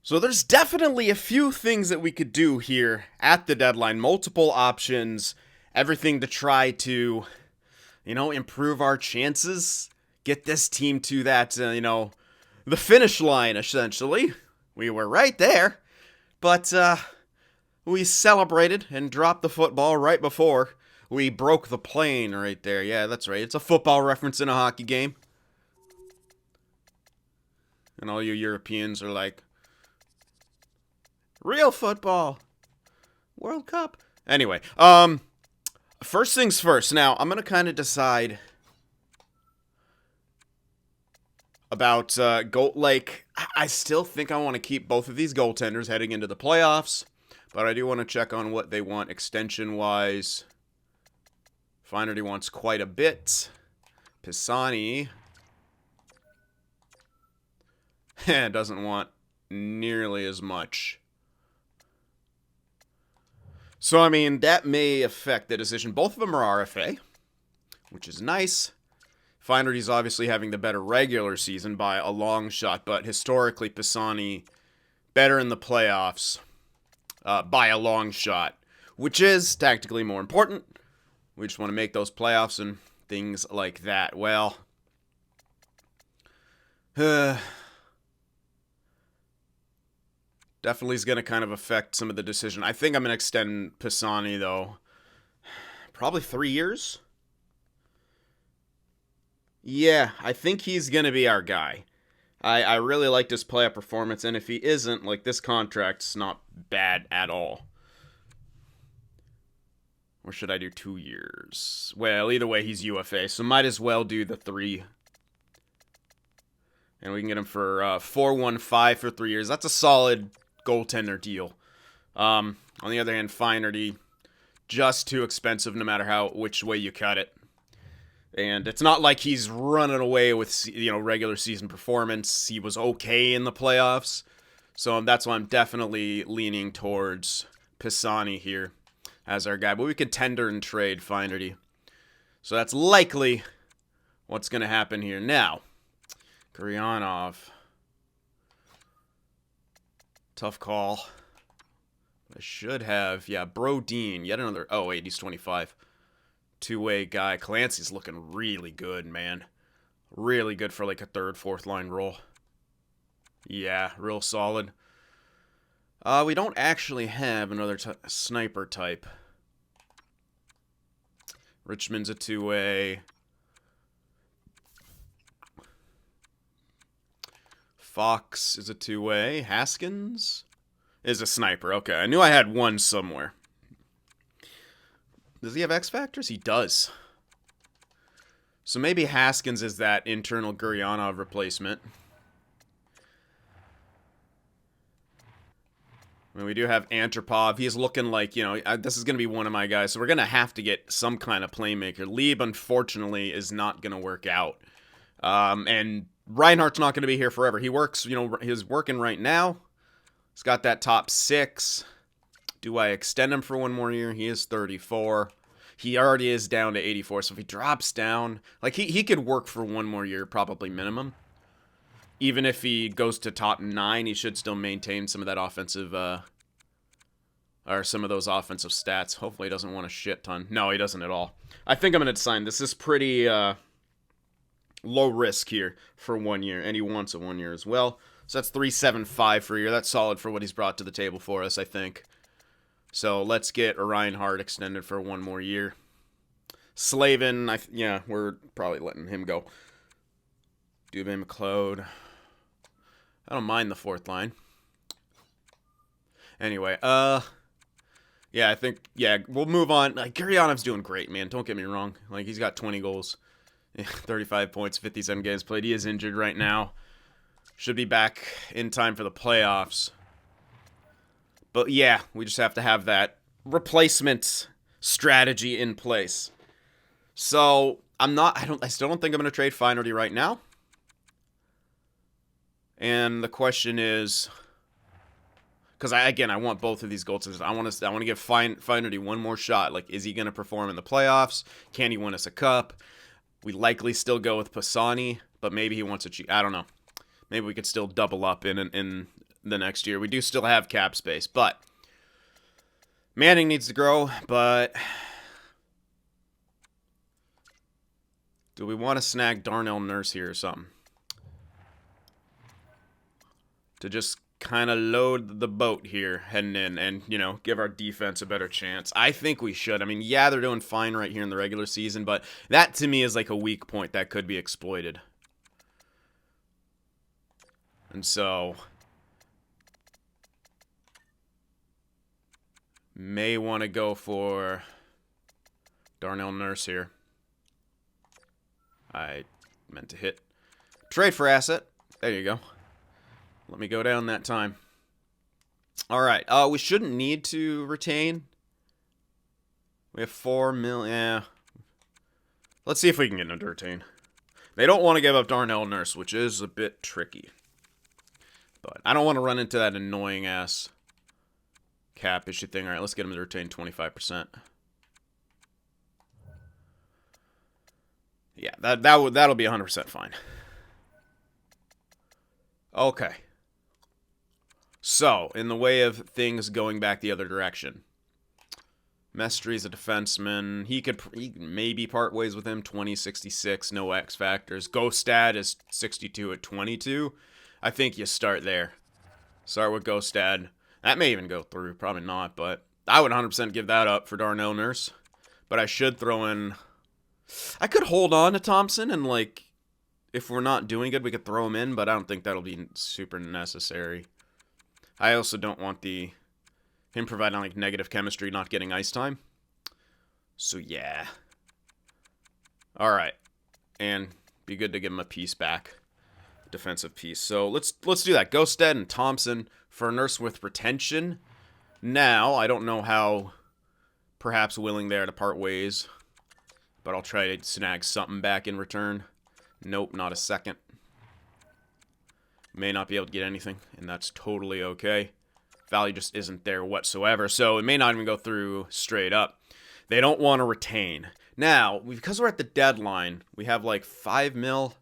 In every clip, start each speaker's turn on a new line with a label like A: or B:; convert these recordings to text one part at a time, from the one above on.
A: So there's definitely a few things that we could do here at the deadline. Multiple options, everything to try to, improve our chances, get this team to that, the finish line, essentially. We were right there, but we celebrated and dropped the football right before we broke the plane right there. Yeah, that's right. It's a football reference in a hockey game. And all you Europeans are like, real football. World Cup. Anyway, first things first. Now, I'm going to kind of decide about goal. Like, I still think I want to keep both of these goaltenders heading into the playoffs, but I do want to check on what they want extension-wise. Flaherty wants quite a bit. Pisani doesn't want nearly as much. So, I mean, that may affect the decision. Both of them are RFA, which is nice. Flaherty's obviously having the better regular season by a long shot, but historically, Pisani better in the playoffs by a long shot, which is tactically more important. We just want to make those playoffs and things like that. Well, definitely is going to kind of affect some of the decision. I think I'm going to extend Pisani, though. Probably 3 years. Yeah, I think he's going to be our guy. I really liked his playoff performance, and if he isn't, like, this contract's not bad at all. Or should I do 2 years? Well, either way, he's UFA, so might as well do the 3. And we can get him for $415 for 3 years. That's a solid goaltender deal. On the other hand, Flaherty, just too expensive no matter which way you cut it. And it's not like he's running away with, regular season performance. He was okay in the playoffs. So that's why I'm definitely leaning towards Pisani here as our guy. But we could tender and trade Flaherty. So that's likely what's going to happen here. Now, Gurianov. Tough call. I should have, Brodin. Yet another, he's 25. Two-way guy. Clancy's looking really good, man. Really good for like a third, fourth line role. Yeah, real solid. We don't actually have another sniper type. Richmond's a two-way. Fox is a two-way. Haskins is a sniper. Okay, I knew I had one somewhere. Does he have X Factors? He does. So maybe Haskins is that internal Gurianov replacement. I mean, we do have Antropov. He's looking like, this is going to be one of my guys. So we're going to have to get some kind of playmaker. Lieb, unfortunately, is not going to work out. And Reinhardt's not going to be here forever. He works, he's working right now. He's got that top 6. Do I extend him for one more year? He is 34. He already is down to 84. So if he drops down, like he could work for one more year, probably minimum. Even if he goes to top 9, he should still maintain some of that offensive, or some of those offensive stats. Hopefully he doesn't want a shit ton. No, he doesn't at all. I think I'm going to sign. This is pretty low risk here for 1 year, and he wants a 1 year as well. So that's $375 for a year. That's solid for what he's brought to the table for us, I think. So let's get Reinhardt extended for 1 more year. Slavin, we're probably letting him go. Dubé, McLeod. I don't mind the fourth line. Anyway, I think, we'll move on. Like, Guryanov's doing great, man. Don't get me wrong. Like, he's got 20 goals, 35 points, 57 games played. He is injured right now. Should be back in time for the playoffs. But yeah, we just have to have that replacement strategy in place. So I still don't think I'm going to trade Flaherty right now. And the question is, because I want both of these goaltenders. I want to give Flaherty one more shot. Like, is he going to perform in the playoffs? Can he win us a cup? We likely still go with Pisani, but maybe he wants a cheat. I don't know. Maybe we could still double up in the next year. We do still have cap space, but Manning needs to grow, but do we want to snag Darnell Nurse here or something? To just kind of load the boat here heading in and, you know, give our defense a better chance. I think we should. I mean, yeah, they're doing fine right here in the regular season, but that to me is like a weak point that could be exploited. And so may want to go for Darnell Nurse here. I meant to hit trade for asset. There you go. Let me go down that time. All right. We shouldn't need to retain. We have 4 million. Yeah. Let's see if we can get into retain. They don't want to give up Darnell Nurse, which is a bit tricky. But I don't want to run into that annoying ass cap issue thing. All right, let's get him to retain 25%. Yeah, that'll be 100% fine. Okay. So, in the way of things going back the other direction, Mestry's a defenseman. He could maybe part ways with him. 20-66, no X factors. Gostad is 62 at 22. I think you start there. Start with Gostad. That may even go through. Probably not, but I would 100% give that up for Darnell Nurse. But I should throw in... I could hold on to Thompson and, like, if we're not doing good, we could throw him in, but I don't think that'll be super necessary. I also don't want him providing, like, negative chemistry, not getting ice time. So, yeah. Alright. And be good to give him a piece back. Defensive piece. So, let's do that. Gostad and Thompson for Nurse with retention. Now, I don't know how perhaps willing there to part ways, but I'll try to snag something back in return. Nope, not a second. May not be able to get anything, and that's totally okay. Value just isn't there whatsoever, so it may not even go through straight up. They don't want to retain. Now, because we're at the deadline, we have like 5 mil.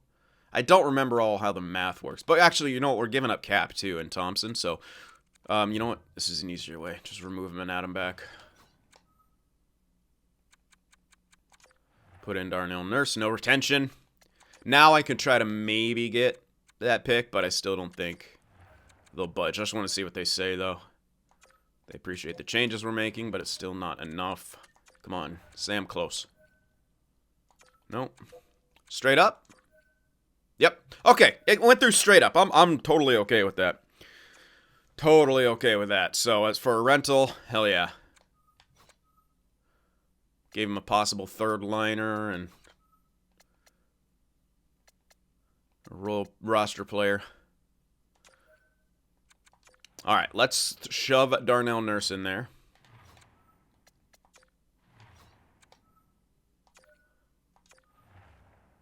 A: I don't remember all how the math works, but actually, you know what? We're giving up cap too in Thompson, so you know what? This is an easier way. Just remove him and add him back. Put in Darnell Nurse, no retention. Now I can try to maybe get that pick, but I still don't think they'll budge. I just want to see what they say, though. They appreciate the changes we're making, but it's still not enough. Come on, say I'm close. Nope. Straight up? Yep. Okay, it went through straight up. I'm totally okay with that. Totally okay with that. So as for a rental, hell yeah. Gave him a possible third liner and a real roster player. All right, let's shove Darnell Nurse in there.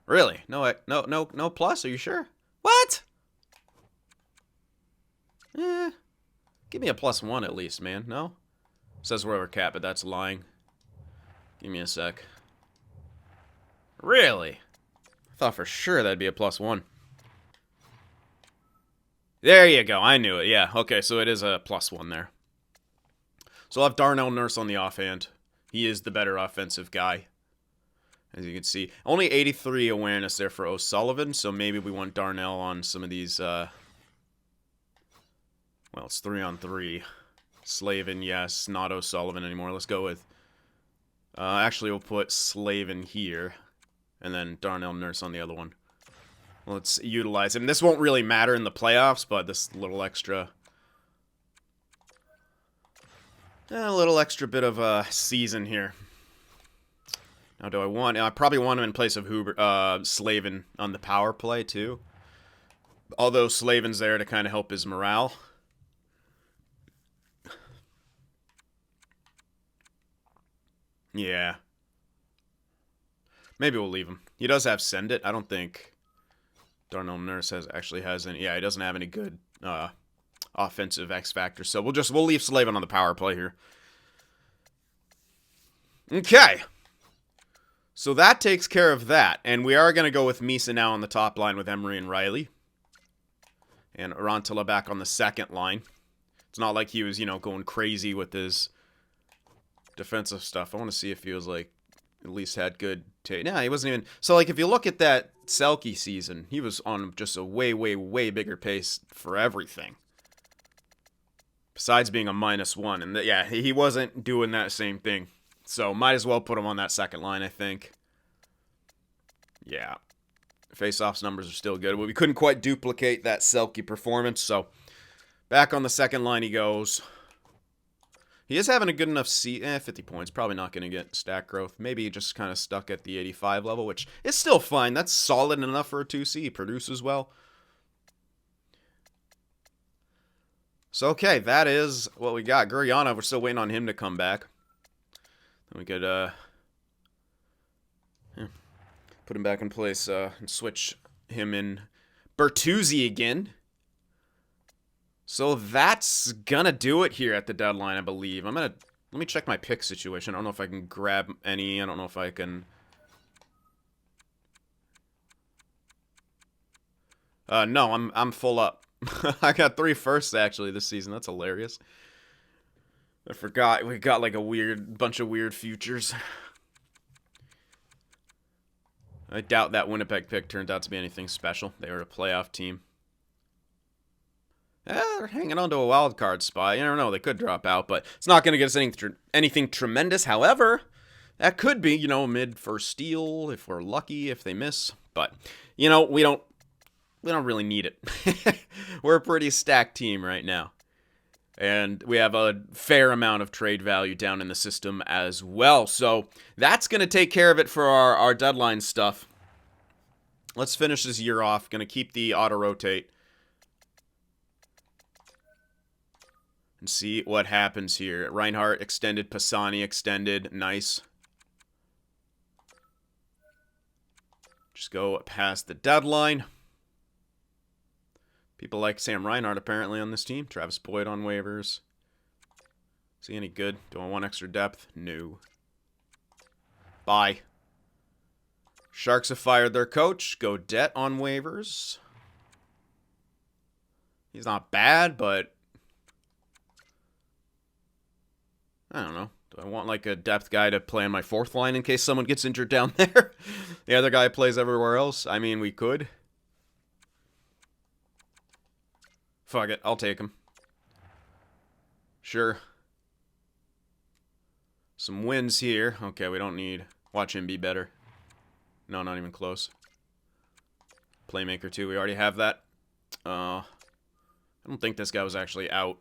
A: Really? No plus? Are you sure? What? Give me a +1 at least, man. No? Says we're over cap, but that's lying. Give me a sec. Really? I thought for sure that'd be a +1. There you go. I knew it. Yeah. Okay, so it is a +1 there. So I'll have Darnell Nurse on the offhand. He is the better offensive guy. As you can see. Only 83 awareness there for O'Sullivan, so maybe we want Darnell on some of these, well, it's 3-on-3. Slavin, yes. Not O'Sullivan anymore. Let's go with... actually, we'll put Slavin here. And then Darnell Nurse on the other one. Let's utilize him. This won't really matter in the playoffs, but this little extra... a little extra bit of a season here. Now, do I want... I probably want him in place of Slavin on the power play, too. Although Slavin's there to kind of help his morale. Yeah. Maybe we'll leave him. He does have Send It. I don't think Darnell Nurse actually has any... Yeah, he doesn't have any good offensive X factor. So we'll leave Slavin on the power play here. Okay. So that takes care of that. And we are going to go with Misa now on the top line with Emery and Riley. And Arantala back on the second line. It's not like he was, you know, going crazy with his defensive stuff. I want to see if he was, like, at least had good take. Nah, he wasn't even... So, like, if you look at that Selke season, he was on just a way, way, way bigger pace for everything. Besides being a -1. And, yeah, he wasn't doing that same thing. So, might as well put him on that second line, I think. Yeah. Face-offs numbers are still good. But we couldn't quite duplicate that Selke performance, so... Back on the second line he goes. He is having a good enough 50 points. Probably not going to get stat growth. Maybe just kind of stuck at the 85 level, which is still fine. That's solid enough for a 2C. He produces well. So, okay, that is what we got. Gurianov, we're still waiting on him to come back. Then we could put him back in place and switch him in Bertuzzi again. So that's gonna do it here at the deadline, I believe. Let me check my pick situation. I don't know if I can grab any. I don't know if I can... No, I'm full up. I got 3 firsts, actually, this season. That's hilarious. I forgot. We got, like, a bunch of weird futures. I doubt that Winnipeg pick turned out to be anything special. They were a playoff team. They're hanging on to a wild card spot. You never know. They could drop out, but it's not going to get us anything tremendous. However, that could be, you know, mid-first steal if we're lucky, if they miss. But, you know, we don't really need it. We're a pretty stacked team right now. And we have a fair amount of trade value down in the system as well. So that's going to take care of it for our deadline stuff. Let's finish this year off. Going to keep the auto-rotate. And see what happens here. Reinhart extended. Pisani extended. Nice. Just go past the deadline. People like Sam Reinhart apparently on this team. Travis Boyd on waivers. Is he any good? Do I want extra depth? No. Bye. Sharks have fired their coach. Gaudette on waivers. He's not bad, but... I don't know. Do I want, like, a depth guy to play on my 4th line in case someone gets injured down there? The other guy plays everywhere else? I mean, we could. Fuck it. I'll take him. Sure. Some wins here. Okay, we don't need... Watch him be better. No, not even close. Playmaker, too. We already have that. I don't think this guy was actually out.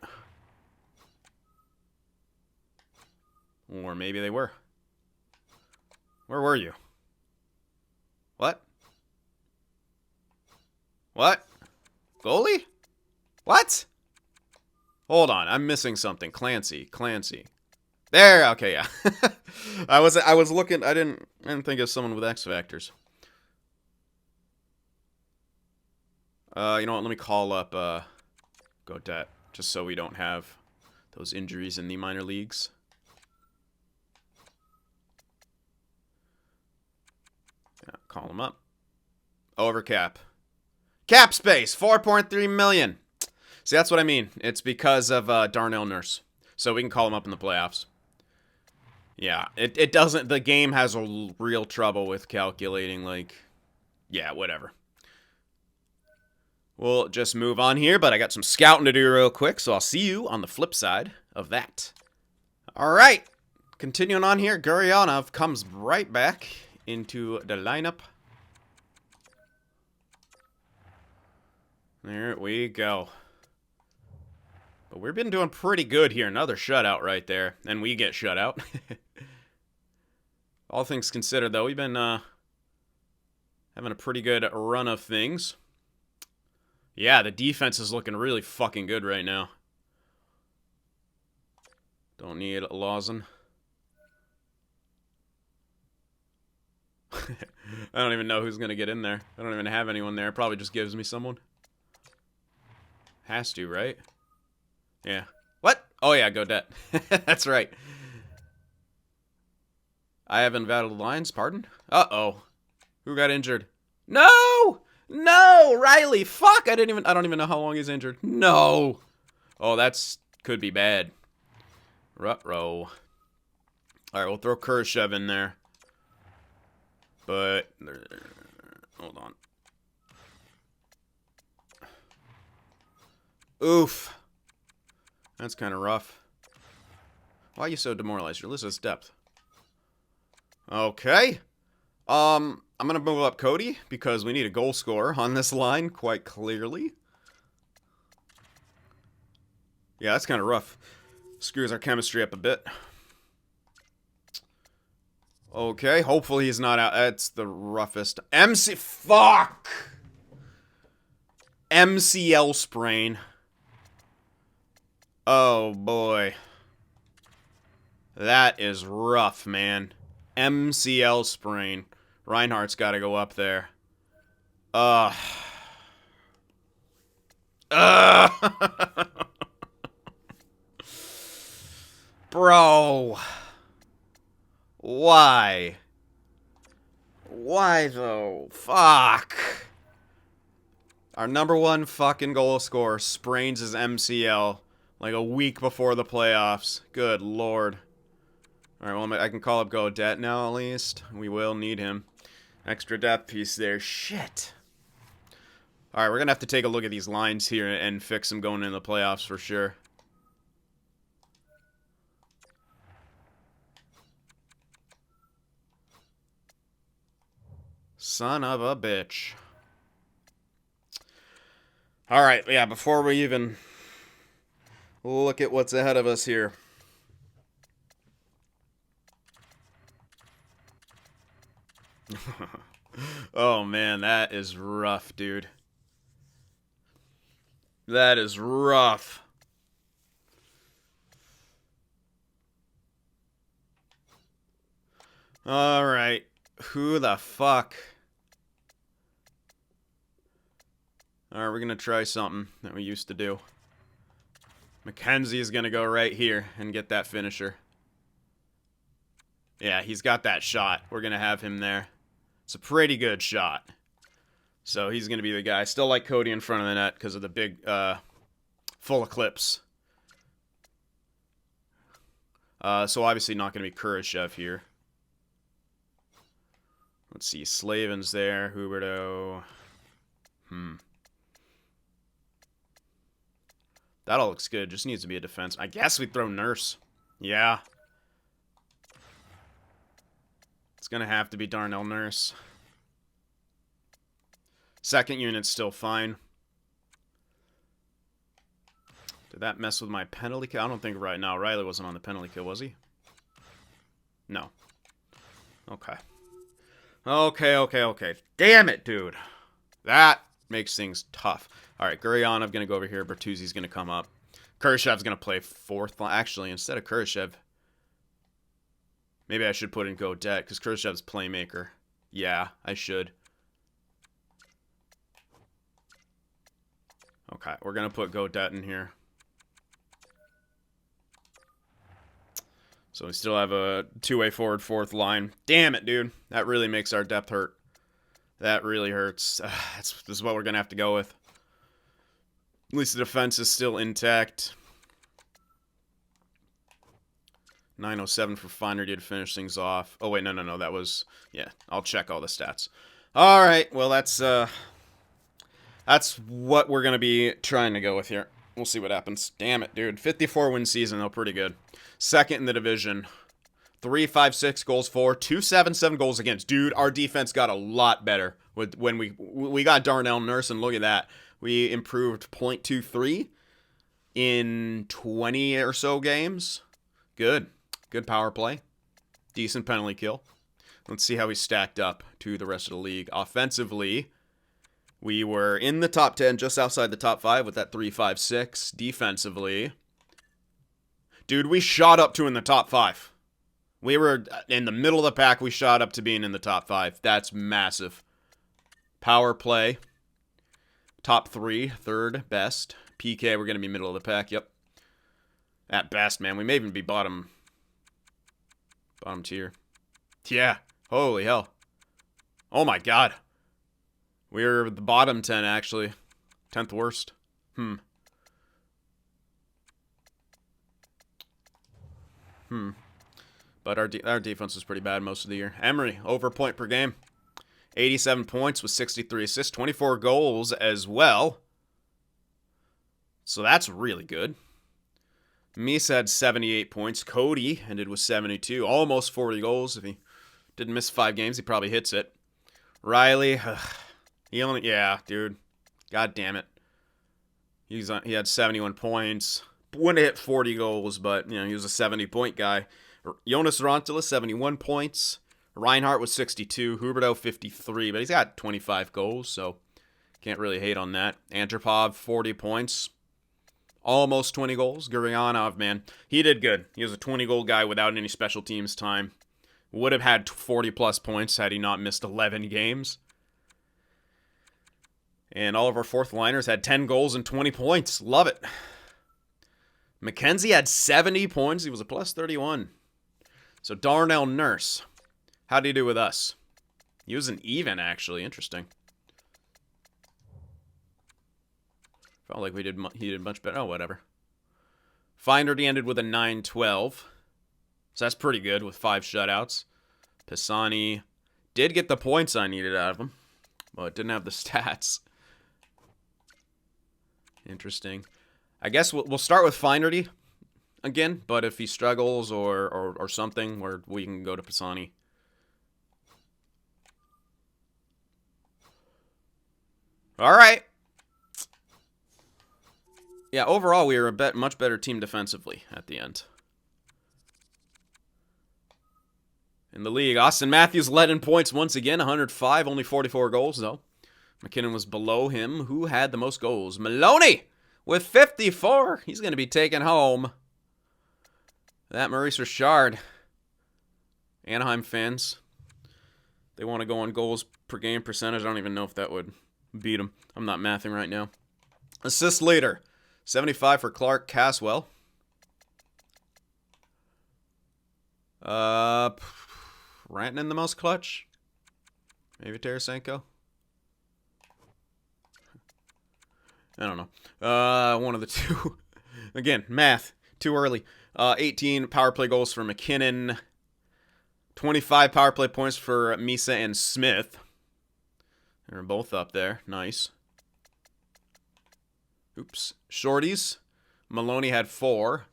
A: Or maybe they were. Where were you? What? What? Goalie? What? Hold on, I'm missing something. Clancy. There, okay, yeah. I was looking, I didn't think of someone with X factors. You know what, let me call up Gaudette, just so we don't have those injuries in the minor leagues. Yeah, call him up. Over cap. Cap space, 4.3 million. See, that's what I mean. It's because of Darnell Nurse. So we can call him up in the playoffs. Yeah, it doesn't... The game has a real trouble with calculating, like... Yeah, whatever. We'll just move on here, but I got some scouting to do real quick, so I'll see you on the flip side of that. Alright, continuing on here, Gurianov comes right back into the lineup. There we go. But we've been doing pretty good here. Another shutout right there. And we get shut out. All things considered, though, we've been having a pretty good run of things. Yeah, the defense is looking really fucking good right now. Don't need Lawson. I don't even know who's going to get in there. I don't even have anyone there. Probably just gives me someone. Has to, right? Yeah. What? Oh, yeah, Gaudette. That's right. I have invalid lines, pardon? Uh-oh. Who got injured? No! No, Riley. Fuck. I don't even know how long he's injured. No. Oh, that's could be bad. Ruh-roh. All right, we'll throw Khrushchev in there. But hold on. Oof. That's kind of rough. Why are you so demoralized? Your list has depth. Okay. I'm gonna move up Cody because we need a goal scorer on this line quite clearly. Yeah, that's kind of rough. Screws our chemistry up a bit. Okay, hopefully he's not out. That's the roughest. Fuck! MCL sprain. Oh, boy. That is rough, man. MCL sprain. Reinhardt's got to go up there. Ugh. Bro. Why? Why, though? Fuck. Our number one fucking goal scorer sprains his MCL like a week before the playoffs. Good lord. Alright, well, I can call up Godet now, at least. We will need him. Extra depth piece there. Shit. Alright, we're gonna have to take a look at these lines here and fix them going into the playoffs for sure. Son of a bitch. Alright, yeah, before we even look at what's ahead of us here. Oh, man, that is rough, dude. That is rough. Alright, who the fuck? Alright, we're gonna try something that we used to do. Mackenzie is gonna go right here and get that finisher. Yeah, he's got that shot. We're gonna have him there. It's a pretty good shot. So he's gonna be the guy. Still like Cody in front of the net because of the big, full eclipse. So obviously not gonna be Khrushchev here. Let's see, Slavin's there, Huberto. That all looks good. Just needs to be a defense. I guess we throw Nurse. Yeah. It's going to have to be Darnell Nurse. Second unit's still fine. Did that mess with my penalty kill? I don't think right now. Riley wasn't on the penalty kill, was he? No. Okay. Okay. Damn it, dude. That makes things tough. All right, Guryanov going to go over here. Bertuzzi's going to come up. Khrushchev's going to play fourth line. Actually, instead of Khrushchev, maybe I should put in Godet because Khrushchev's playmaker. Yeah, I should. Okay, we're going to put Godet in here. So we still have a two-way forward fourth line. Damn it, dude. That really makes our depth hurt. That really hurts. This is what we're going to have to go with. At least the defense is still intact. 907 for Finerty to finish things off. Oh, wait, no. That was... Yeah, I'll check all the stats. All right, well, that's what we're going to be trying to go with here. We'll see what happens. Damn it, dude. 54-win season, though, pretty good. Second in the division. 3-5-6 goals for, 2-7-7 goals against. Dude, our defense got a lot better when we got Darnell Nurse, and look at that. We improved .23 in 20 or so games. Good. Good power play. Decent penalty kill. Let's see how we stacked up to the rest of the league. Offensively, we were in the top 10, just outside the top 5 with that 3-5-6. Defensively, dude, we shot up to in the top 5. We were in the middle of the pack. We shot up to being in the top 5. That's massive. Power play. Top 3. Third best. PK, we're going to be middle of the pack. Yep. At best, man. We may even be bottom tier. Yeah. Holy hell. Oh my god. We're the bottom 10, actually. 10th worst. But our defense was pretty bad most of the year. Emery, over a point per game. 87 points with 63 assists. 24 goals as well. So that's really good. Misa had 78 points. Cody ended with 72. Almost 40 goals. If he didn't miss 5 games, he probably hits it. Riley, yeah, dude. God damn it. He had 71 points. Wouldn't have hit 40 goals, but, he was a 70-point guy. Jonas Rantala, 71 points. Reinhart was 62. Huberdeau, 53. But he's got 25 goals, so can't really hate on that. Antropov, 40 points. Almost 20 goals. Guryanov, man, he did good. He was a 20-goal guy without any special teams time. Would have had 40-plus points had he not missed 11 games. And all of our fourth liners had 10 goals and 20 points. Love it. McKenzie had 70 points. He was a plus 31. So Darnell Nurse. How did he do with us? He was an even, actually. Interesting. Felt like he did much better. Oh, whatever. Finderty ended with a 9-12. So that's pretty good with 5 shutouts. Pisani did get the points I needed out of him, but didn't have the stats. Interesting. I guess we'll start with Finderty again, but if he struggles or something, we can go to Pisani. All right. Yeah, overall, we were a much better team defensively at the end. In the league, Austin Matthews led in points once again, 105, only 44 goals, though. McKinnon was below him. Who had the most goals? Maloney with 54. He's going to be taken home. That Maurice Richard. Anaheim fans, they want to go on goals per game percentage. I don't even know if that would beat him. I'm not mathing right now. Assist leader, 75 for Clark Caswell. Rantanen the most clutch? Maybe Tarasenko? I don't know. One of the two. Again, math. Too early. 18 power play goals for McKinnon. 25 power play points for Misa and Smith. They're both up there. Nice. Oops. Shorties. Maloney had 4.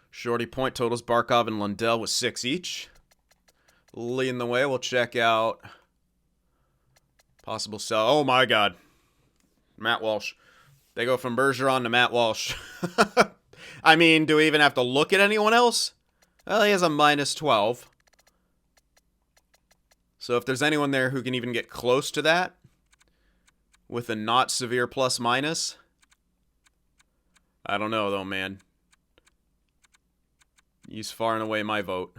A: Shorty point totals. Barkov and Lundell with 6 each. Leading the way, we'll check out possible sell. Oh my God. Matt Walsh. They go from Bergeron to Matt Walsh. I mean, do we even have to look at anyone else? Well, he has a minus 12. So if there's anyone there who can even get close to that with a not severe plus minus, I don't know though, man. He's far and away my vote.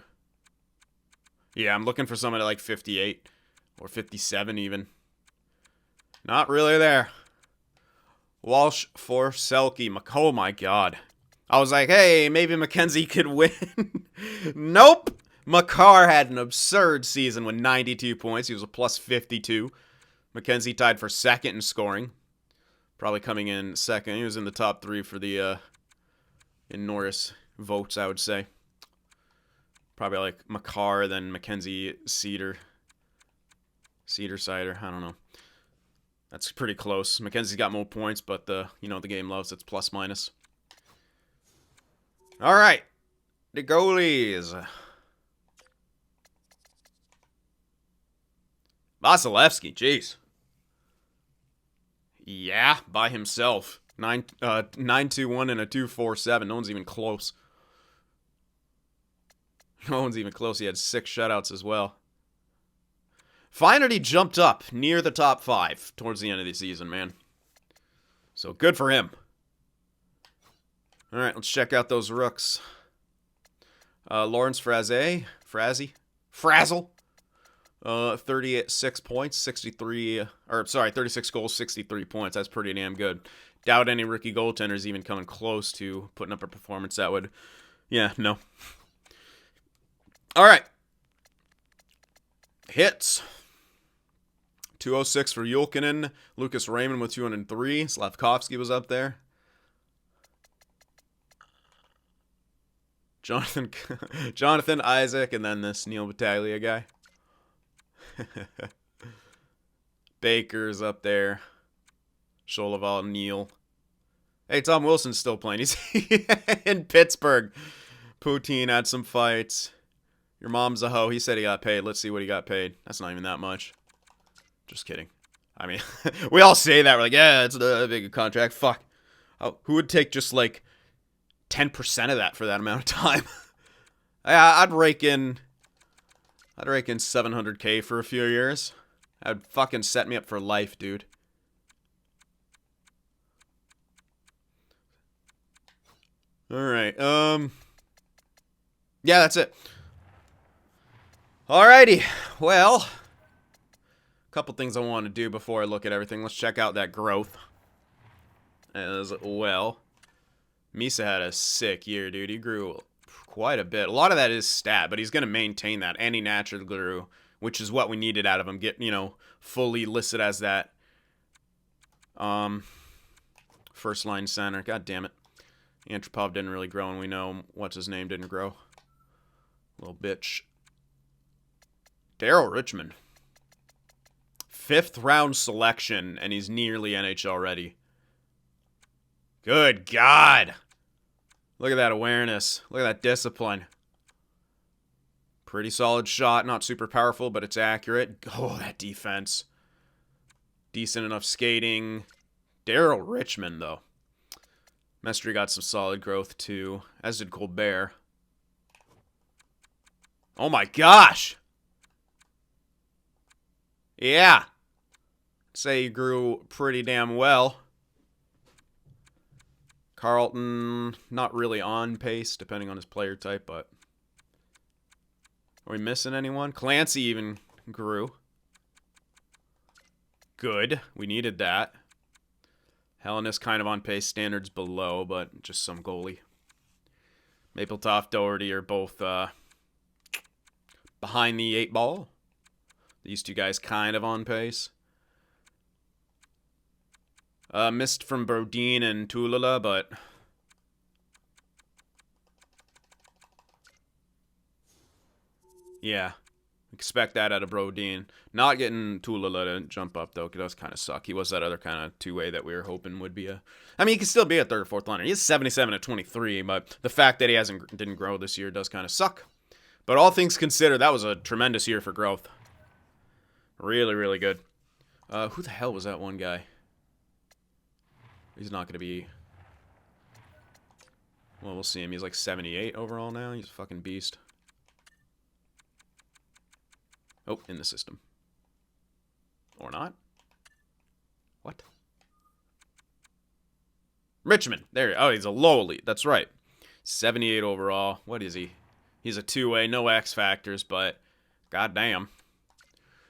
A: Yeah, I'm looking for someone at like 58 or 57 even. Not really there. Walsh for Selke. Oh my God. I was like, hey, maybe McKenzie could win. Nope. Makar had an absurd season with 92 points. He was a plus 52. McKenzie tied for second in scoring. Probably coming in second. He was in the top 3 for the in Norris votes, I would say. Probably like Makar, then McKenzie, Cider, Cider. I don't know. That's pretty close. McKenzie's got more points, but the game loves its plus minus. All right, the goalies. Vasilevsky, jeez. Yeah, by himself. 9-2-1 and a 2-4-7. No one's even close. No one's even close. He had 6 shutouts as well. Finally jumped up near the top 5 towards the end of the season, man. So good for him. All right, let's check out those rooks. Lawrence Frazzle. 36 points, 36 goals, 63 points. That's pretty damn good. Doubt any rookie goaltenders even coming close to putting up a performance that would, no. All right. Hits. 206 for Julkinen. Lucas Raymond with 203. Slavkovsky was up there. Jonathan Isaac, and then this Neil Battaglia guy. Baker's up there. Sholoval, Neil. Hey, Tom Wilson's still playing. He's in Pittsburgh. Poutine had some fights. Your mom's a hoe. He said he got paid. Let's see what he got paid. That's not even that much. Just kidding. I mean, we all say that. We're like, yeah, it's a big contract. Fuck. Who would take just like 10% of that for that amount of time? I'd rake in $700K for a few years. That'd fucking set me up for life, dude. Alright, yeah, that's it. Alrighty, well, a couple things I want to do before I look at everything. Let's check out that growth as well. Misa had a sick year, dude. He grew quite a bit. A lot of that is stat, but he's going to maintain that. And he naturally grew, which is what we needed out of him. Get, fully listed as that first line center. God damn it. Antropov didn't really grow, and we know what's his name didn't grow. Little bitch. Daryl Richmond. 5th round selection, and he's nearly NHL ready. Good God. Look at that awareness. Look at that discipline. Pretty solid shot. Not super powerful, but it's accurate. Oh, that defense. Decent enough skating. Daryl Richmond, though. Mestry got some solid growth, too. As did Colbert. Oh, my gosh. Yeah. I'd say he grew pretty damn well. Carlton, not really on pace, depending on his player type, but... Are we missing anyone? Clancy even grew. Good. We needed that. Hellenis kind of on pace, standards below, but just some goalie. Mapletop, Doherty are both behind the 8 ball. These two guys kind of on pace. Missed from Brodin and Tulula, but... Yeah. Expect that out of Brodin. Not getting Tulula to jump up, though, because that does kind of suck. He was that other kind of two-way that we were hoping would be a... I mean, he could still be a 3rd or 4th liner. He's 77 at 23, but the fact that he didn't grow this year does kind of suck. But all things considered, that was a tremendous year for growth. Really, really good. Who the hell was that one guy? He's not going to be... Well, we'll see him. He's like 78 overall now. He's a fucking beast. Oh, in the system. Or not. What? Richmond. There. Oh, he's a low elite. That's right. 78 overall. What is he? He's a 2-way. No X factors, but goddamn.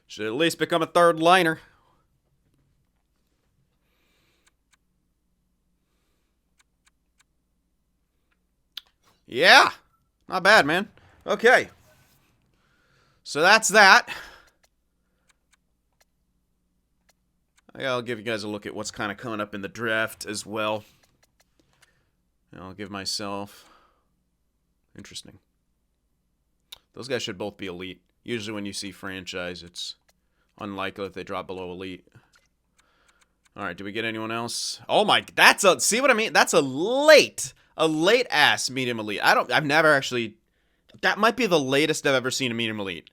A: Should at least become a 3rd liner. Yeah. Not bad, man. Okay. So that's that. I'll give you guys a look at what's kind of coming up in the draft as well. And I'll give myself... Interesting. Those guys should both be elite. Usually when you see franchise, it's unlikely if they drop below elite. Alright, do we get anyone else? Oh my... That's a... See what I mean? That's a late-ass medium elite. I've never actually... That might be the latest I've ever seen a medium elite.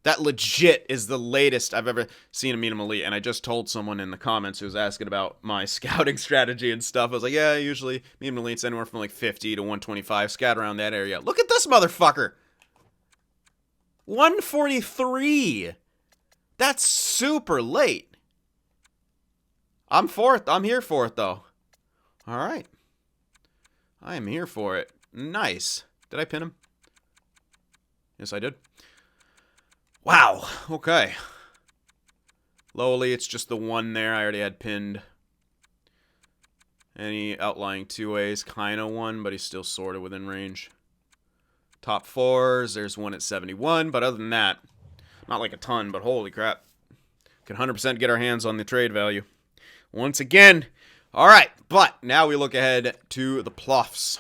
A: That legit is the latest I've ever seen a medium elite. And I just told someone in the comments who was asking about my scouting strategy and stuff. I was like, yeah, usually medium elites anywhere from like 50 to 125. Scout around that area. Look at this motherfucker. 143. That's super late. I'm for it. I'm here for it, though. All right. I am here for it. Nice. Did I pin him? Yes, I did. Wow. Okay. Lowly, it's just the one there. I already had pinned. Any outlying 2-ways, kind of one, but he's still sort of within range. Top 4s, there's one at 71, but other than that, not like a ton, but holy crap. Can 100% get our hands on the trade value. Once again. All right, but now we look ahead to the playoffs.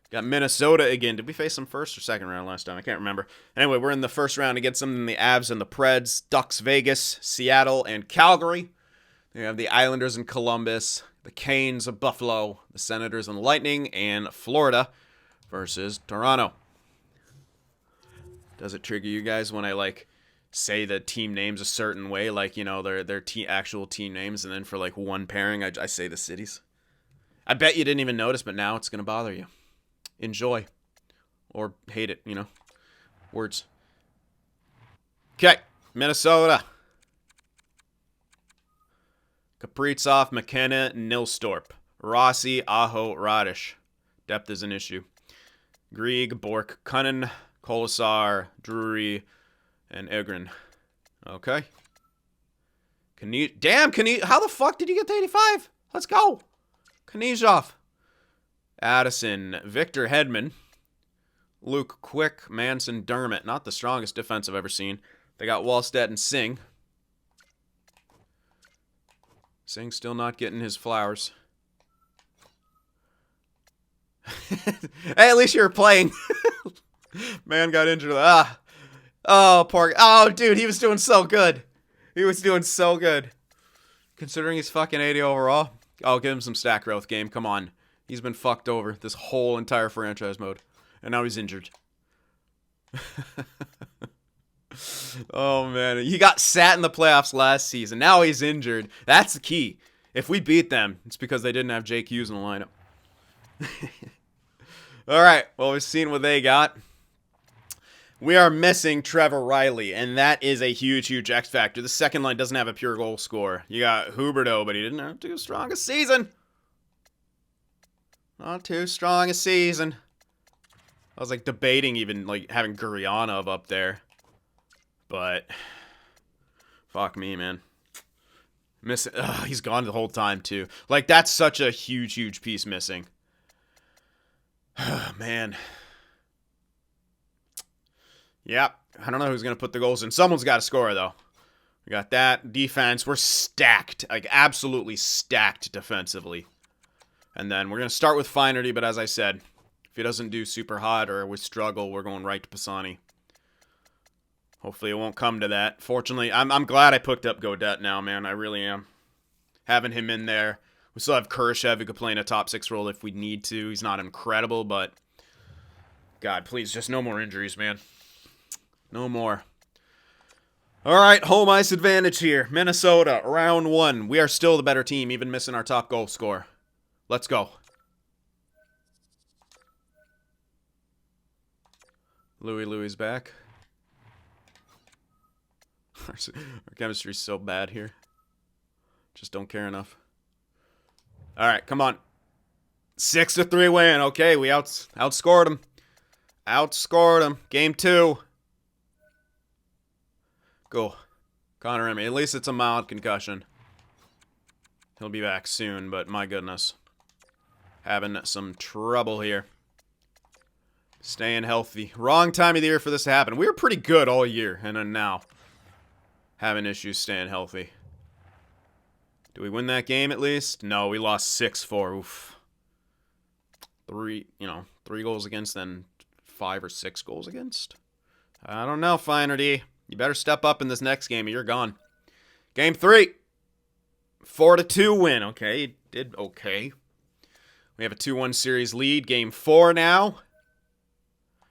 A: Got Minnesota again. Did we face them first or second round last time? I can't remember. Anyway, we're in the first round against them in the Avs and the Preds, Ducks Vegas, Seattle, and Calgary. We have the Islanders and Columbus, the Canes of Buffalo, the Senators and Lightning, and Florida versus Toronto. Does it trigger you guys when I, like, say the team names a certain way, like, you know, their actual team names, and then for, like, one pairing, I say the cities? I bet you didn't even notice, but now it's going to bother you. Enjoy. Or hate it, you know. Words. Okay. Minnesota. Kaprizov, McKenna, Nilstorp. Rossi, Aho, Radish. Depth is an issue. Grieg, Bork, Cunnin, Kolasar, Drury, and Egrin. Okay. Damn, how the fuck did you get to 85? Let's go. Knizhov. Addison, Victor Hedman, Luke Quick, Manson, Dermott. Not the strongest defense I've ever seen. They got Wallstedt and Singh. Singh still not getting his flowers. Hey, at least you were playing. Man got injured. Oh, poor. Oh, dude, he was doing so good. He was doing so good. Considering he's fucking 80 overall. I'll give him some stat growth game. Come on. He's been fucked over this whole entire franchise mode. And now he's injured. Oh, man. He got sat in the playoffs last season. Now he's injured. That's the key. If we beat them, it's because they didn't have Jake Hughes in the lineup. All right. Well, we've seen what they got. We are missing Trevor Riley, and that is a huge, huge X factor. The second line doesn't have a pure goal scorer. You got Huberdeau, but he didn't have too strong a season. Not too strong a season. I was like debating even like having Guryanov up there. But fuck me, man. He's gone the whole time too. Like that's such a huge, huge piece missing. Man. Yep. I don't know who's going to put the goals in. Someone's got to score, though. We got that. Defense. We're stacked. Like, absolutely stacked defensively. And then we're going to start with Feinerty, but as I said, if he doesn't do super hot or we struggle, we're going right to Pisani. Hopefully it won't come to that. Fortunately, I'm glad I picked up Gaudette now, man. I really am. Having him in there. We still have Kurashev who could play in a top 6 role if we need to. He's not incredible, but God, please, just no more injuries, man. No more. All right, home ice advantage here. Minnesota, round 1. We are still the better team, even missing our top goal scorer. Let's go. Louis back. Our chemistry's so bad here. Just don't care enough. All right, come on. 6-3 win. Okay, we outscored them. Outscored them. Game 2. Go. Connor Emery. At least it's a mild concussion. He'll be back soon, but my goodness. Having some trouble here. Staying healthy. Wrong time of the year for this to happen. We were pretty good all year, and then now having issues staying healthy. Do we win that game at least? No, we lost 6-4. Oof. 3 goals against, then 5 or 6 goals against. I don't know, Feinerty. You better step up in this next game or you're gone. Game 3. 4-2 win. Okay, you did okay. We have a 2-1 series lead. Game 4 now.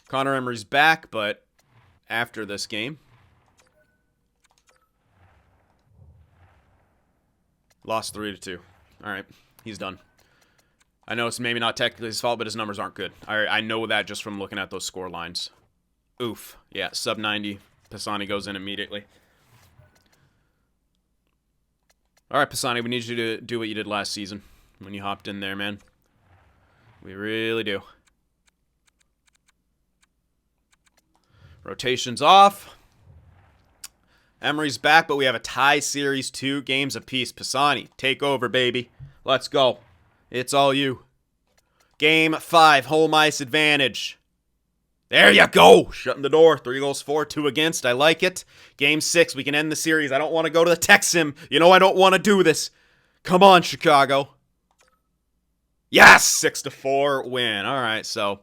A: Connor Emery's back, but after this game. Lost 3-2. All right, he's done. I know it's maybe not technically his fault, but his numbers aren't good. I know that just from looking at those score lines. Oof. Yeah, sub 90. Pisani goes in immediately. All right, Pisani, we need you to do what you did last season when you hopped in there, man. We really do. Rotation's off. Emery's back, but we have a tie series, 2 games apiece. Pisani, take over, baby. Let's go. It's all you. Game 5, home ice advantage. There you go. Shutting the door. 3 goals for, 2 against. I like it. Game 6. We can end the series. I don't want to go to the tech sim. You know I don't want to do this. Come on, Chicago. Yes! 6-4 win. All right, so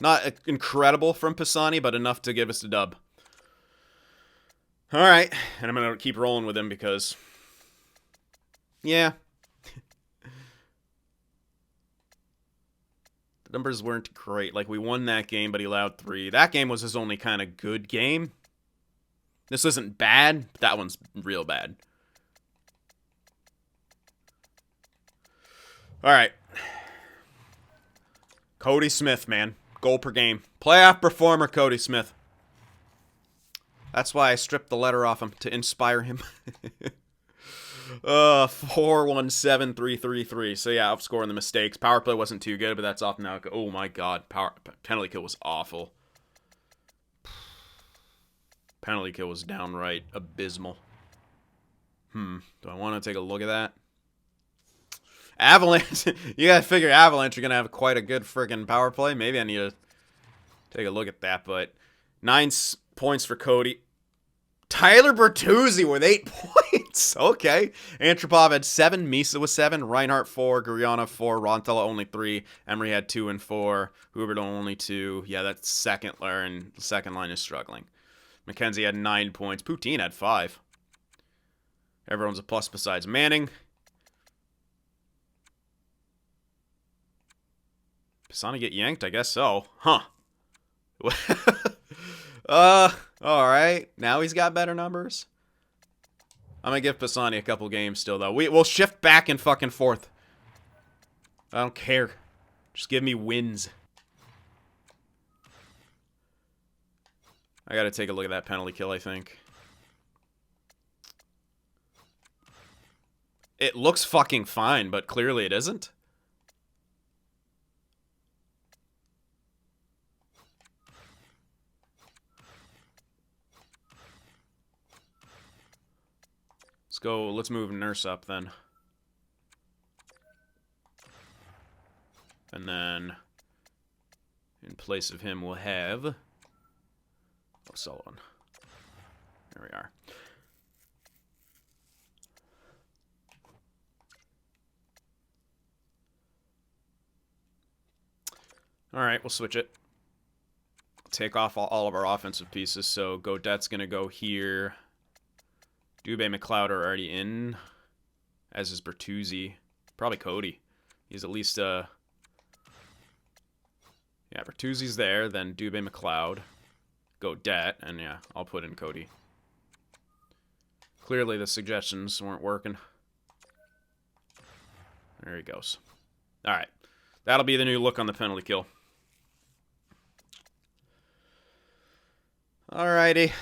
A: not incredible from Pisani, but enough to give us the dub. All right, and I'm going to keep rolling with him because, yeah. The numbers weren't great. Like, we won that game, but he allowed 3. That game was his only kind of good game. This isn't bad, but that one's real bad. All right. Cody Smith, man. Goal per game. Playoff performer, Cody Smith. That's why I stripped the letter off him, to inspire him. 4-1-7-3-3-3. So yeah, outscoring the mistakes. Power play wasn't too good, but that's off now. Oh my god, penalty kill was awful. Penalty kill was downright abysmal. Do I want to take a look at that? Avalanche. You gotta figure Avalanche are gonna have quite a good friggin' power play. Maybe I need to take a look at that, but 9 points for Cody. Tyler Bertuzzi with 8 points. Okay. Antropov had 7. Misa was 7. Reinhart 4. Gurianov 4. Rontella only 3. Emery had 2 and 4. Huberdeau only 2. Yeah, that second line is struggling. McKenzie had 9 points. Poutine had 5. Everyone's a plus besides Manning. Pisani get yanked? I guess so. Huh. Alright. Now he's got better numbers. I'm gonna give Pisani a couple games still, though. We'll shift back and fucking forth. I don't care. Just give me wins. I gotta take a look at that penalty kill, I think. It looks fucking fine, but clearly it isn't. Let's move Nurse up then. And then, in place of him, we'll have Sullivan. There we are. Alright, we'll switch it. Take off all of our offensive pieces. So Gaudette's going to go here. Dubé, McLeod are already in, as is Bertuzzi. Probably Cody. He's at least, yeah, Bertuzzi's there, then Dubé, McLeod, Gaudette, and yeah, I'll put in Cody. Clearly the suggestions weren't working. There he goes. Alright. That'll be the new look on the penalty kill. Alrighty.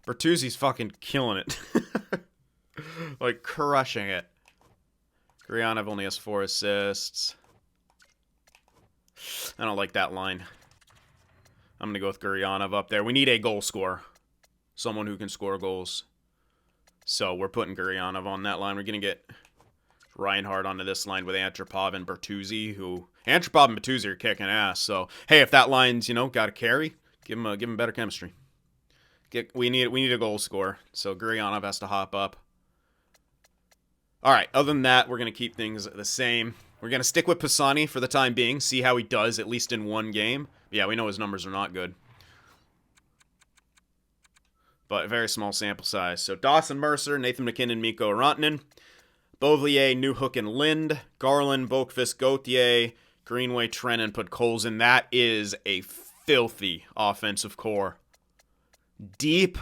A: Bertuzzi's fucking killing it. Like, crushing it. Gurianov only has 4 assists. I don't like that line. I'm going to go with Gurianov up there. We need a goal scorer. Someone who can score goals. So, we're putting Gurianov on that line. We're going to get Reinhart onto this line with Antropov and Bertuzzi, who... Antropov and Bertuzzi are kicking ass. So, hey, if that line's, you know, got a carry, give him better chemistry. We need a goal scorer, so Gurianov has to hop up. All right, other than that, we're going to keep things the same. We're going to stick with Pisani for the time being, see how he does, at least in one game. Yeah, we know his numbers are not good. But a very small sample size. So Dawson Mercer, Nathan McKinnon, Mikko Rantanen, Beauvillier, Newhook, and Lind, Garland, Boqvist, Gauthier, Greenway, Trennan, put Coles in. That is a filthy offensive core. Deep,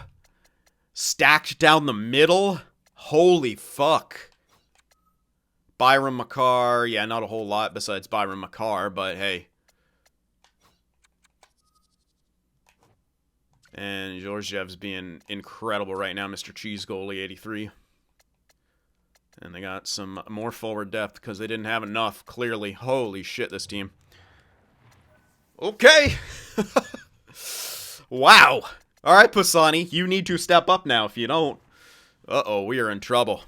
A: stacked down the middle. Holy fuck. Byron Makar. Yeah, not a whole lot besides Byron Makar, but hey. And Georgiev's being incredible right now. Mr. Cheese Goalie, 83. And they got some more forward depth because they didn't have enough, clearly. Holy shit, this team. Okay. Wow. All right, Pisani, you need to step up now. If you don't, uh-oh, we are in trouble.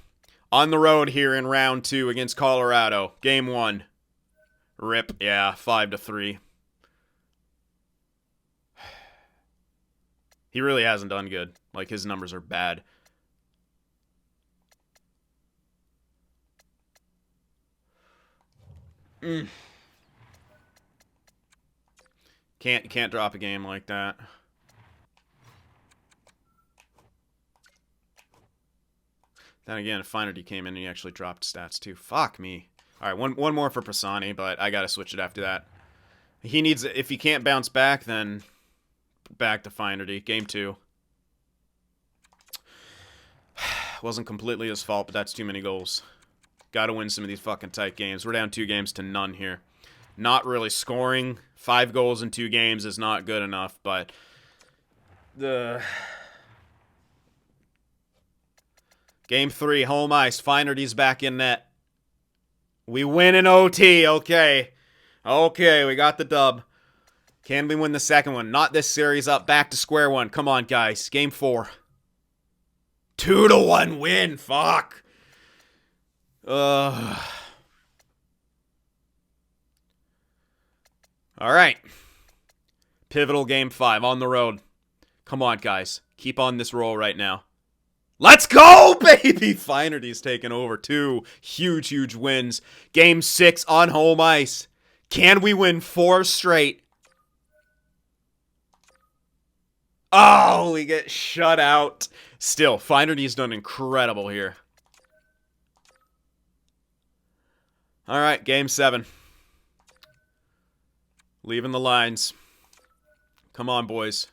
A: On the road here in round 2 against Colorado. Game 1. Rip, yeah, 5-3. He really hasn't done good. Like, his numbers are bad. Can't drop a game like that. Then again, if Finerty came in and he actually dropped stats too. Fuck me. All right, one more for Pisani, but I gotta switch it after that. He needs, if he can't bounce back, then back to Finerty. Game 2. Wasn't completely his fault, but that's too many goals. Gotta win some of these fucking tight games. We're down 2-0 here. Not really scoring. 5 goals in 2 games is not good enough, but Game 3, home ice. Finerty's back in net. We win in OT. Okay. Okay, we got the dub. Can we win the second one? Not this series, up back to square one. Come on, guys. Game 4. 2-1 win. Fuck. All right. Pivotal game 5 on the road. Come on, guys. Keep on this roll right now. Let's go, baby! Finerty's taking over 2 huge wins. Game 6 on home ice. Can we win 4 straight? Oh, we get shut out. Still, Finerty's done incredible here. All right, game 7. Leaving the lines. Come on, boys.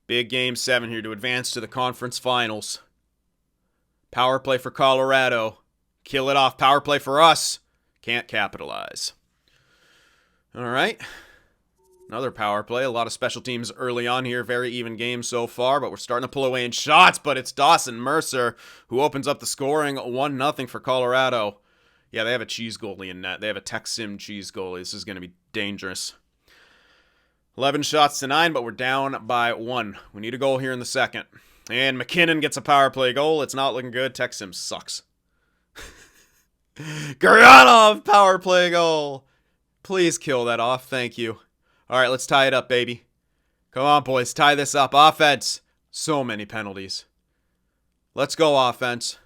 A: Big game 7 here to advance to the conference finals. Power play for Colorado. Kill it off. Power play for us. Can't capitalize. All right. Another power play. A lot of special teams early on here. Very even game so far, but we're starting to pull away in shots, but it's Dawson Mercer who opens up the scoring. 1-0 for Colorado. Yeah, they have a cheese goalie in net. They have a Tech Sim cheese goalie. This is going to be dangerous. 11 shots to 9, but we're down by 1. We need a goal here in the second. And McKinnon gets a power play goal. It's not looking good. Tech Sim sucks. Gurianov, power play goal. Please kill that off. Thank you. All right, let's tie it up, baby. Come on, boys. Tie this up. Offense. So many penalties. Let's go, offense.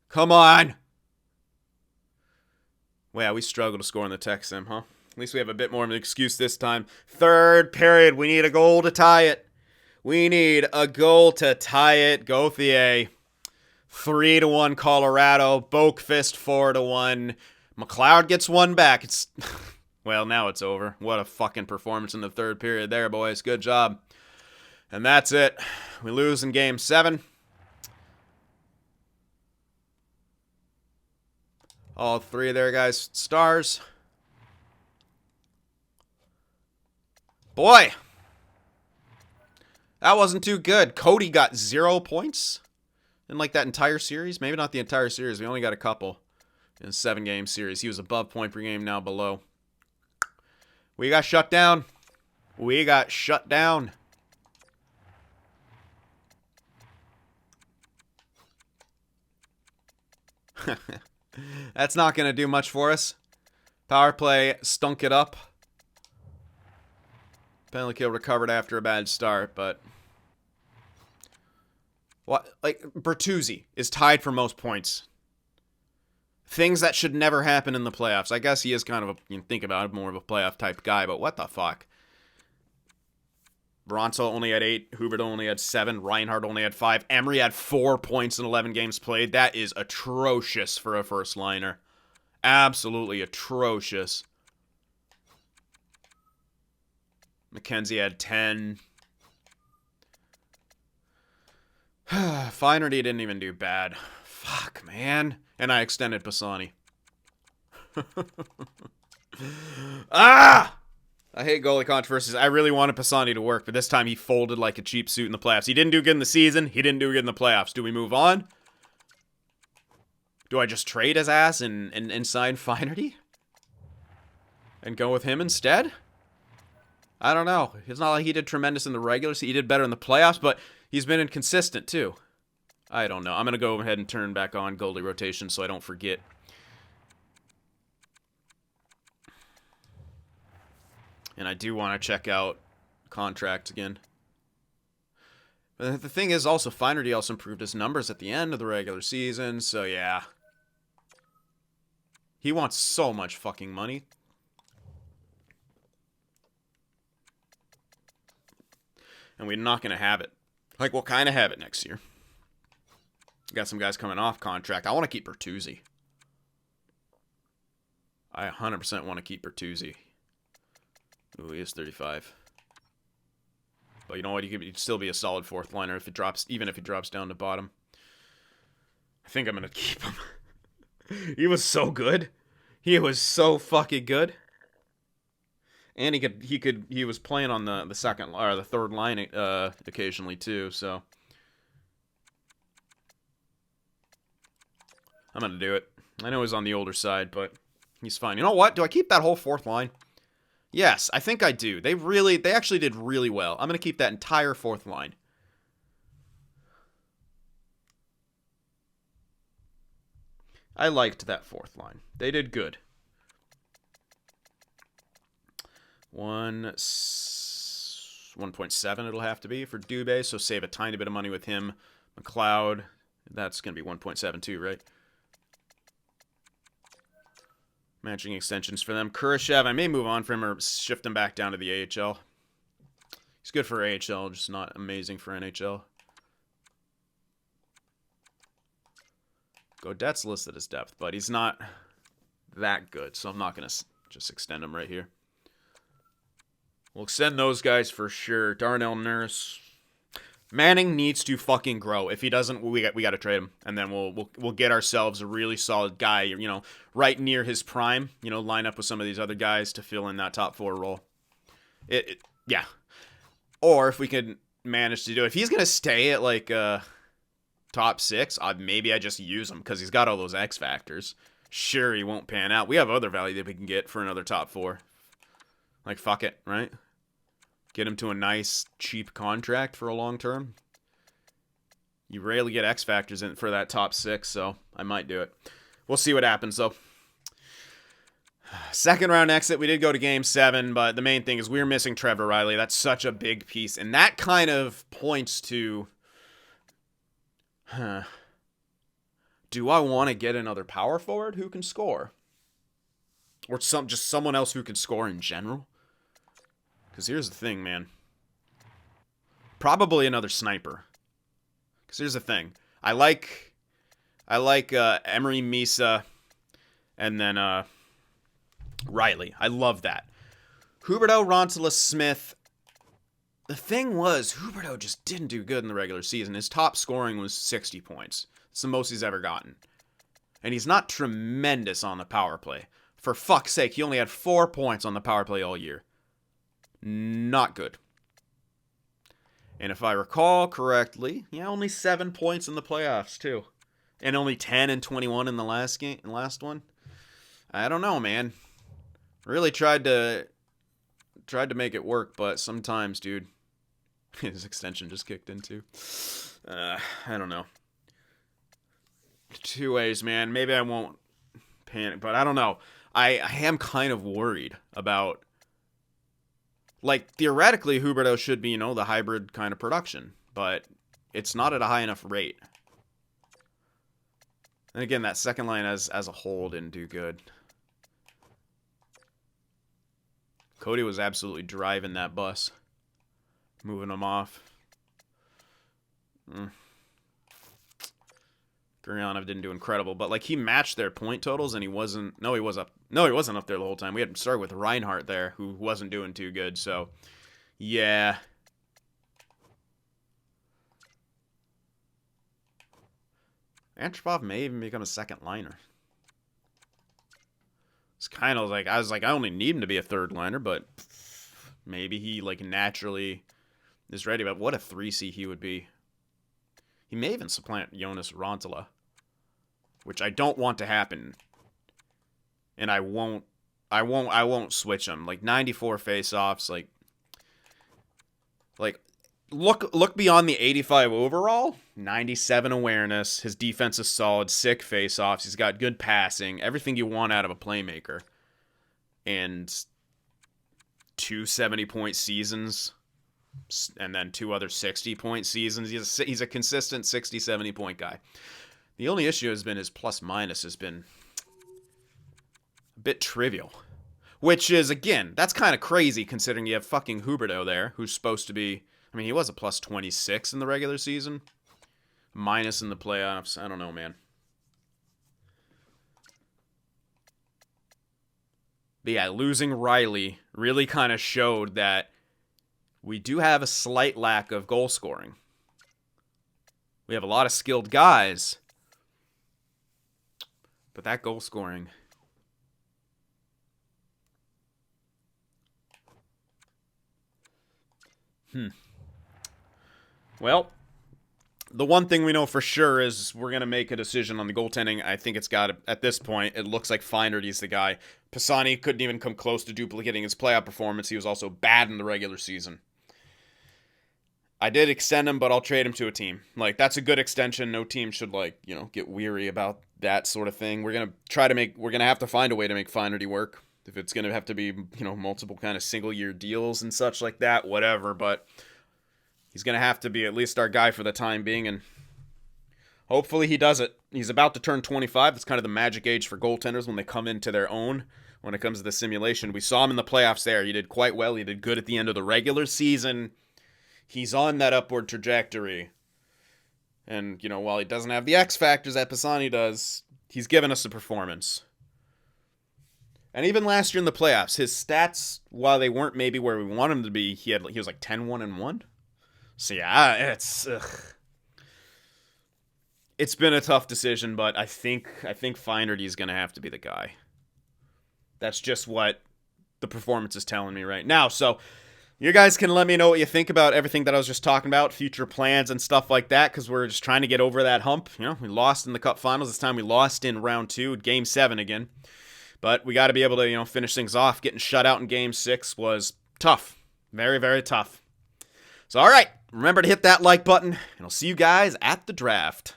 A: Come on. Well, yeah, we struggle to score in the Tech Sim, huh? At least we have a bit more of an excuse this time. Third period. We need a goal to tie it. We need a goal to tie it. Gauthier. 3-1 Colorado. Boakfist 4-1. McLeod gets one back. It's well, now it's over. What a fucking performance in the third period there, boys. Good job. And that's it. We lose in game 7. All 3 of their guys stars. Boy, that wasn't too good. Cody got 0 points in like that entire series. Maybe not the entire series. We only got a couple in a 7-game series. He was above point per game, now below. We got shut down. We got shut down. That's not going to do much for us. Power play stunk it up. Penalty kill recovered after a bad start, but what? Like, Bertuzzi is tied for most points. Things that should never happen in the playoffs. I guess he is kind of a, you can think about it, more of a playoff type guy, but what the fuck? Bronzo only had 8. Hubert only had 7. Reinhardt only had 5. Emery had 4 points in 11 games played. That is atrocious for a first liner. Absolutely atrocious. McKenzie had 10. Finerty didn't even do bad. Fuck, man. And I extended Pisani. Ah! I hate goalie controversies. I really wanted Pisani to work, but this time he folded like a cheap suit in the playoffs. He didn't do good in the season. He didn't do good in the playoffs. Do we move on? Do I just trade his ass and sign Finerty? And go with him instead? I don't know. It's not like he did tremendous in the regular season. He did better in the playoffs, but he's been inconsistent too. I don't know. I'm going to go ahead and turn back on goalie rotation so I don't forget. And I do want to check out contract again. But the thing is, also, Finerty also improved his numbers at the end of the regular season, so yeah. He wants so much fucking money. And we're not going to have it. Like, we'll kind of have it next year. Got some guys coming off contract. I want to keep Bertuzzi. I 100% want to keep Bertuzzi. Ooh, he is 35. But you know what? He could still be a solid fourth liner if it drops, even if he drops down to bottom. I think I'm going to keep him. He was so good. He was so fucking good. And he was playing on the second or the third line occasionally too, so I'm gonna do it. I know he's on the older side, but he's fine. You know what? Do I keep that whole fourth line? Yes, I think I do. They actually did really well. I'm gonna keep that entire fourth line. I liked that fourth line. They did good. 1.7 it'll have to be for Dubé, so save a tiny bit of money with him. McLeod, that's going to be 1.72, right? Matching extensions for them. Kurashev, I may move on from him or shift him back down to the AHL. He's good for AHL, just not amazing for NHL. Gaudette's listed as depth, but he's not that good, so I'm not going to just extend him right here. We'll extend those guys for sure. Darnell, Nurse. Manning needs to fucking grow. If he doesn't, we got to trade him, and then we'll get ourselves a really solid guy. You know, right near his prime. You know, line up with some of these other guys to fill in that top 4 role. Yeah. Or if we could manage to do it, if he's gonna stay at like top 6, maybe I just use him because he's got all those X factors. Sure, he won't pan out. We have other value that we can get for another top 4. Like, fuck it, right? Get him to a nice, cheap contract for a long term. You rarely get X factors in for that top 6, so I might do it. We'll see what happens, though. Second round exit, we did go to Game 7, but the main thing is we're missing Trevor Riley. That's such a big piece, and that kind of points to... do I want to get another power forward who can score? Or just someone else who can score in general? Because here's the thing, man. Probably another sniper. Because here's the thing. I like Emery, Misa, and then Riley. I love that. Huberdeau, Ronsola, Smith. The thing was, Huberdeau just didn't do good in the regular season. His top scoring was 60 points. It's the most he's ever gotten. And he's not tremendous on the power play. For fuck's sake, he only had 4 points on the power play all year. Not good. And if I recall correctly, yeah, only 7 points in the playoffs too, and only 10 and 21 in the last one. I don't know, man. Really tried to make it work, but sometimes, dude, his extension just kicked in too. I don't know. 2 ways, man. Maybe I won't panic, but I don't know. I am kind of worried about. Like, theoretically, Huberdeau should be, the hybrid kind of production. But it's not at a high enough rate. And again, that second line as a whole didn't do good. Cody was absolutely driving that bus. Moving them off. Guryanov didn't do incredible, but like he matched their point totals, and he wasn't. No, he wasn't up there the whole time. We had started with Reinhardt there, who wasn't doing too good. So, yeah. Antropov may even become a second liner. It's kind of like I only need him to be a third liner, but maybe he like naturally is ready. But what a 3C he would be. He may even supplant Jonas Ronsola, which I don't want to happen. And I won't switch him. Like 94 face-offs, like look beyond the 85 overall, 97 awareness, his defense is solid, sick face-offs, he's got good passing, everything you want out of a playmaker. And 2 70-point seasons and then 2 other 60-point seasons. He's a consistent 60, 70-point guy. The only issue has been his plus-minus has been a bit trivial. Which is, again, that's kind of crazy considering you have fucking Huberdeau there, who's supposed to be... I mean, he was a plus 26 in the regular season. Minus in the playoffs. I don't know, man. But yeah, losing Riley really kind of showed that we do have a slight lack of goal scoring. We have a lot of skilled guys, but that goal scoring... Well, the one thing we know for sure is we're going to make a decision on the goaltending. I think it's got to, at this point, it looks like Feinerty's the guy. Pisani couldn't even come close to duplicating his playoff performance. He was also bad in the regular season. I did extend him, but I'll trade him to a team. Like, that's a good extension. No team should, like, you know, get weary about that sort of thing. We're going to have to find a way to make Feinerty work. If it's going to have to be, you know, multiple kind of single-year deals and such like that, whatever. But he's going to have to be at least our guy for the time being, and hopefully he does it. He's about to turn 25. It's kind of the magic age for goaltenders when they come into their own when it comes to the simulation. We saw him in the playoffs there. He did quite well. He did good at the end of the regular season. He's on that upward trajectory. And, you know, while he doesn't have the X factors that Pisani does, he's given us a performance. And even last year in the playoffs, his stats, while they weren't maybe where we want him to be, he was like 10-1-1. So yeah, it's been a tough decision, but I think Feinerty's going to have to be the guy. That's just what the performance is telling me right now. So you guys can let me know what you think about everything that I was just talking about, future plans and stuff like that, because we're just trying to get over that hump. You know, we lost in the Cup Finals. This time we lost in round 2, Game 7 again. But we got to be able to, you know, finish things off. Getting shut out in Game 6 was tough. Very, very tough. So, all right. Remember to hit that like button, and I'll see you guys at the draft.